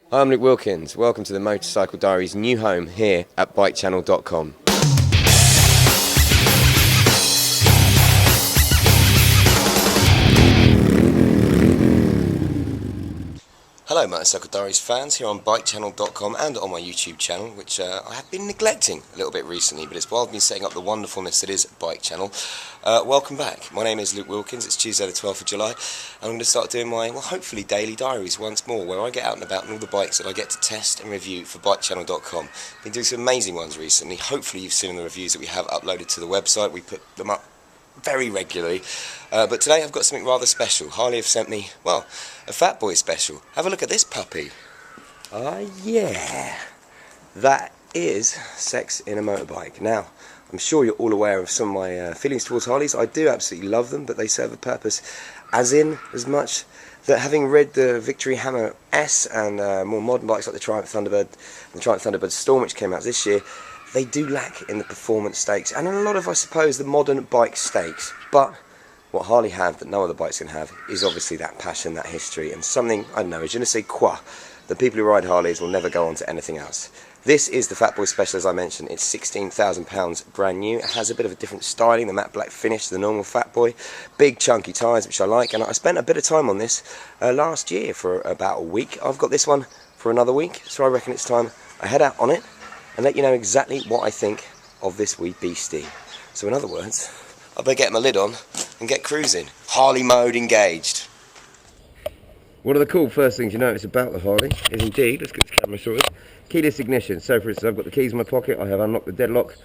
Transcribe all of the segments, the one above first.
Hi, I'm Luke Wilkins. Welcome to the Motorcycle Diaries new home here at bikechannel.com. Hello Motorcycle Diaries fans, here on bikechannel.com and on my YouTube channel, which I have been neglecting a little bit recently, but it's while I've been setting up the wonderfulness that is Bike Channel. Welcome back. My name is Luke Wilkins. It's Tuesday the 12th of July, and I'm going to start doing my, hopefully daily diaries once more, where I get out and about on all the bikes that I get to test and review for bikechannel.com. Been doing some amazing ones recently. Hopefully you've seen the reviews that we have uploaded to the website. We put them up very regularly, but today I've got something rather special. Harley have sent me, well, a Fat Boy special. Have a look at this puppy. Yeah, that is sex in a motorbike. Now, I'm sure you're all aware of some of my feelings towards Harleys. I do absolutely love them, but they serve a purpose, as much that having read the Victory Hammer S and more modern bikes like the Triumph Thunderbird and the Triumph Thunderbird Storm, which came out this year, they do lack in the performance stakes and in a lot of, I suppose, the modern bike stakes. But what Harley have that no other bikes can have is obviously that passion, that history, and something, I don't know, je ne sais quoi, the people who ride Harleys will never go on to anything else. This is the Fat Boy Special, as I mentioned. It's £16,000 brand new. It has a bit of a different styling, the matte black finish to the normal Fat Boy. Big chunky tyres, which I like, and I spent a bit of time on this last year for about a week. I've got this one for another week, so I reckon it's time I head out on it and let you know exactly what I think of this wee beastie. So in other words, I better get my lid on and get cruising. Harley mode engaged. One of the cool first things you notice about the Harley is indeed, let's get the camera sorted, keyless ignition. So for instance, I've got the keys in my pocket, I have unlocked the deadlock,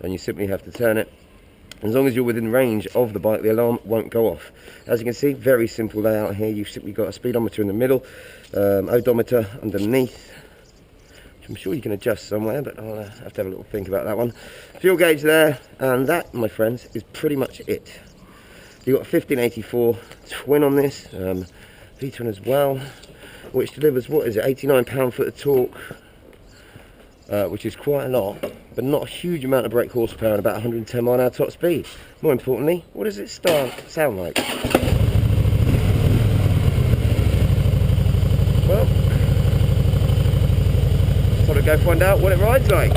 and you simply have to turn it. As long as you're within range of the bike, the alarm won't go off. As you can see, very simple layout here. You've simply got a speedometer in the middle, odometer underneath. I'm sure you can adjust somewhere, but I'll have to have a little think about that one. Fuel gauge there, and that, my friends, is pretty much it. You've got a 1584 twin on this, V-twin as well, which delivers, what is it, 89 pound-foot of torque, which is quite a lot, but not a huge amount of brake horsepower and about 110 mile an hour top speed. More importantly, what does it sound like? Well, thought I'd go find out what it rides like.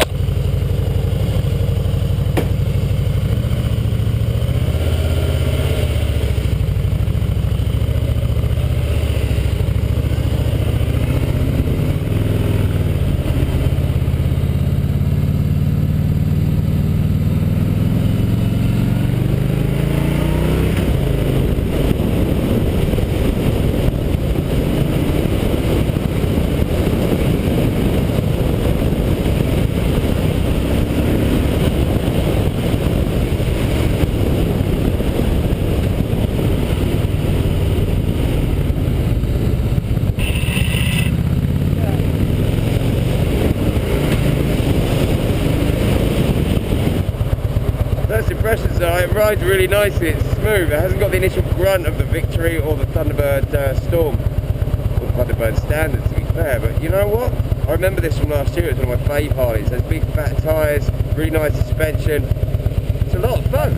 First impressions are it rides really nicely, it's smooth, it hasn't got the initial grunt of the Victory or the Thunderbird Storm, or the Thunderbird Standard to be fair, but you know what? I remember this from last year, it was one of my fave Harleys. There's big fat tyres, really nice suspension, it's a lot of fun.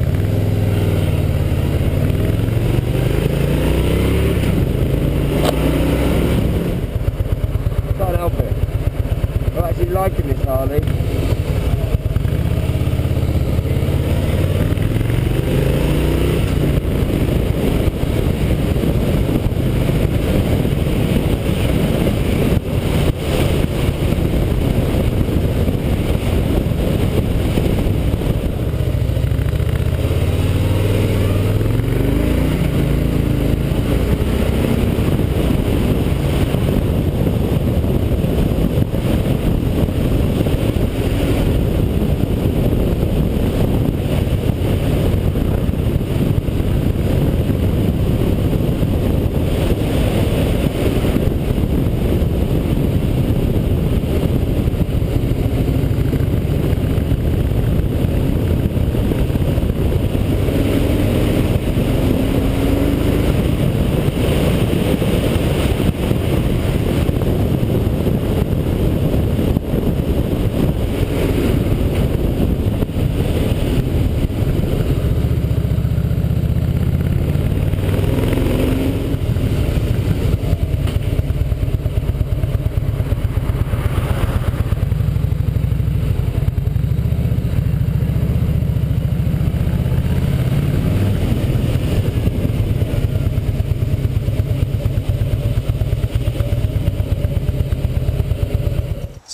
Can't help it, I'm actually liking this Harley.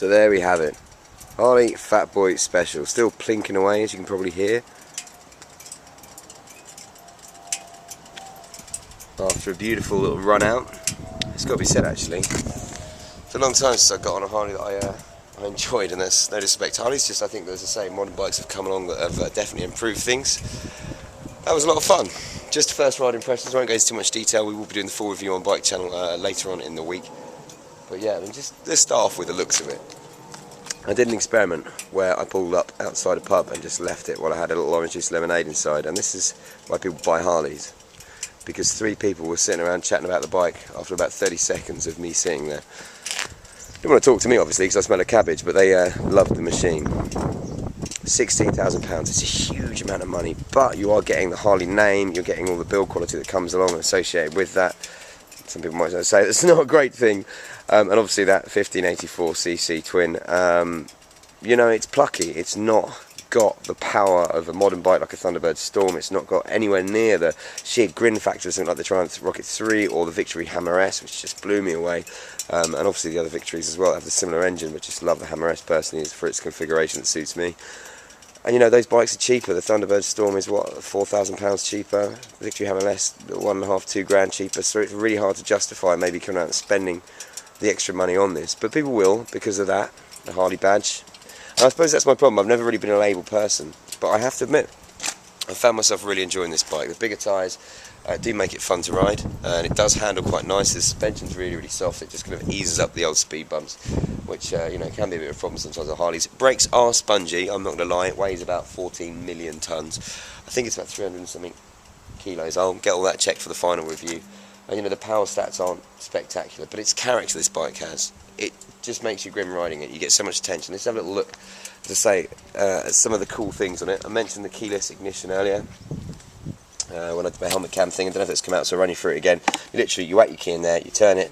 So there we have it. Harley Fat Boy Special. Still plinking away, as you can probably hear. After a beautiful little run out. It's got to be said, actually, it's a long time since I got on a Harley that I enjoyed, and there's no disrespect to Harleys, just I think, as I say, modern bikes have come along that have definitely improved things. That was a lot of fun. Just first ride impressions. I won't go into too much detail. We will be doing the full review on Bike Channel later on in the week. But yeah, I mean, just let's start off with the looks of it. I did an experiment where I pulled up outside a pub and just left it while I had a little orange juice lemonade inside, and this is why people buy Harleys. Because 3 people were sitting around chatting about the bike after about 30 seconds of me sitting there. They didn't want to talk to me, obviously, because I smell a cabbage, but they loved the machine. £16,000, it's a huge amount of money, but you are getting the Harley name, you're getting all the build quality that comes along and associated with that. Some people might say that's not a great thing, and obviously that 1584cc twin, you know, it's plucky. It's not got the power of a modern bike like a Thunderbird Storm. It's not got anywhere near the sheer grin factor of something like the Triumph Rocket 3 or the Victory Hammer S, which just blew me away. And obviously the other Victories as well have the similar engine, but just love the Hammer S personally for its configuration that suits me. And you know, those bikes are cheaper. The Thunderbird Storm is what, £4,000 cheaper. The Victory Hammer S, 1.5, 2 grand cheaper. So it's really hard to justify maybe coming out and spending the extra money on this. But people will because of that, the Harley badge. And I suppose that's my problem. I've never really been a label person, but I have to admit, I found myself really enjoying this bike. The bigger tyres do make it fun to ride, and it does handle quite nice. The suspension's really, really soft. It just kind of eases up the old speed bumps, which you know, can be a bit of a problem sometimes on Harleys. Brakes are spongy, I'm not going to lie. It weighs about 14 million tonnes. I think it's about 300 and something kilos. I'll get all that checked for the final review. And you know, the power stats aren't spectacular, but its character this bike has. It just makes you grim riding it. You get so much attention. Let's have a little look, to say, at some of the cool things on it. I mentioned the keyless ignition earlier. When I did my helmet cam thing, I don't know if it's come out, so I'll run you through it again. You whack your key in there, you turn it,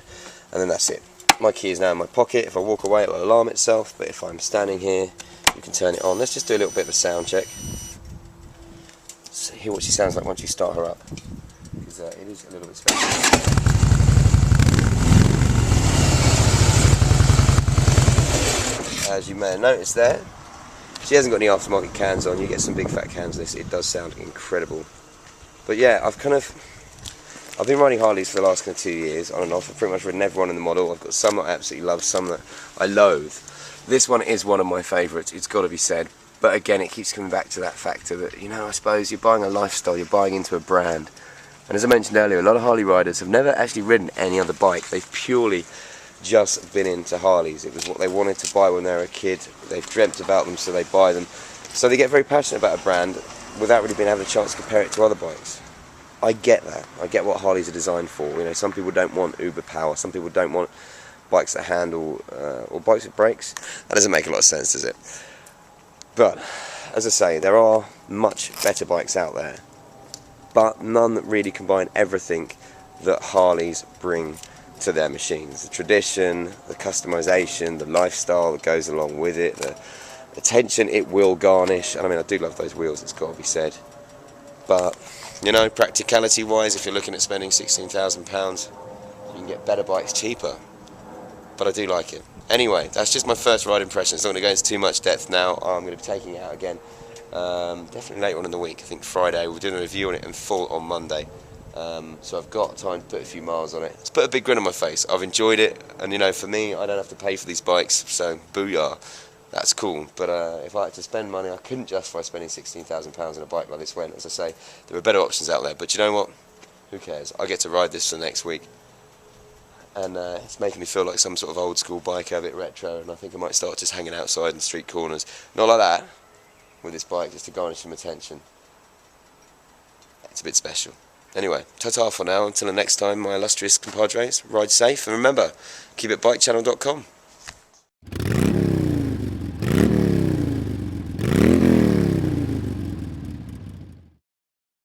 and then that's it. My key is now in my pocket. If I walk away, it will alarm itself, but if I'm standing here, you can turn it on. Let's just do a little bit of a sound check. So hear what she sounds like once you start her up, because it is a little bit special. As you may have noticed there, she hasn't got any aftermarket cans on. You get some big fat cans. It does sound incredible. But yeah, I've been riding Harleys for the last kind of 2 years, on and off. I've pretty much ridden everyone in the model. I've got some that I absolutely love, some that I loathe. This one is one of my favourites, it's got to be said. But again, it keeps coming back to that factor that, you know, I suppose you're buying a lifestyle, you're buying into a brand. And as I mentioned earlier, a lot of Harley riders have never actually ridden any other bike. They've purely just been into Harleys. It was what they wanted to buy when they were a kid. They've dreamt about them, so they buy them. So they get very passionate about a brand without really being able a chance to compare it to other bikes. I get that. I get what Harleys are designed for. You know, some people don't want uber power. Some people don't want bikes that handle or bikes with brakes. That doesn't make a lot of sense, does it? But as I say, there are much better bikes out there, but none that really combine everything that Harleys bring to their machines. The tradition, the customization, the lifestyle that goes along with it, the attention it will garnish. And I mean, I do love those wheels, it's got to be said. But, you know, practicality wise, if you're looking at spending £16,000, you can get better bikes cheaper. But I do like it. Anyway, that's just my first ride impression. It's not going to go into too much depth now. I'm going to be taking it out again definitely later on in the week. I think Friday. We're doing a review on it in full on Monday. So I've got time to put a few miles on it. It's put a big grin on my face. I've enjoyed it, and you know, for me, I don't have to pay for these bikes, so booyah, that's cool. But if I had to spend money, I couldn't justify spending £16,000 on a bike like this when, as I say, there are better options out there. But you know what? Who cares? I get to ride this for the next week, and it's making me feel like some sort of old school biker, a bit retro, and I think I might start just hanging outside in street corners. Not like that, with this bike, just to garnish some attention. It's a bit special. Anyway, ta-ta for now. Until the next time, my illustrious compadres, ride safe, and remember, keep it bikechannel.com.